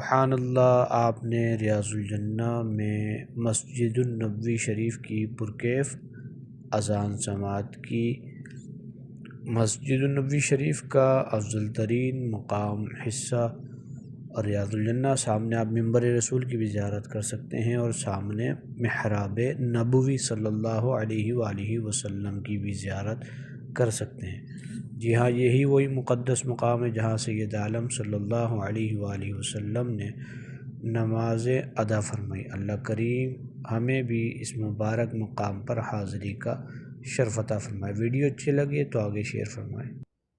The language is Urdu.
سبحان اللہ، آپ نے ریاض الجنہ میں مسجد النبوی شریف کی پرکیف اذان سماعت کی۔ مسجد النبوی شریف کا افضل ترین مقام حصہ ریاض الجنہ، سامنے آپ منبر رسول کی بھی زیارت کر سکتے ہیں اور سامنے محراب نبوی صلی اللہ علیہ وآلہ وسلم کی بھی زیارت کر سکتے ہیں۔ جی ہاں، یہی وہی مقدس مقام ہے جہاں سید عالم صلی اللہ علیہ وآلہ وسلم نے نمازیں ادا فرمائی۔ اللہ کریم ہمیں بھی اس مبارک مقام پر حاضری کا شرف عطا فرمائے۔ ویڈیو اچھی لگے تو آگے شیئر فرمائیں۔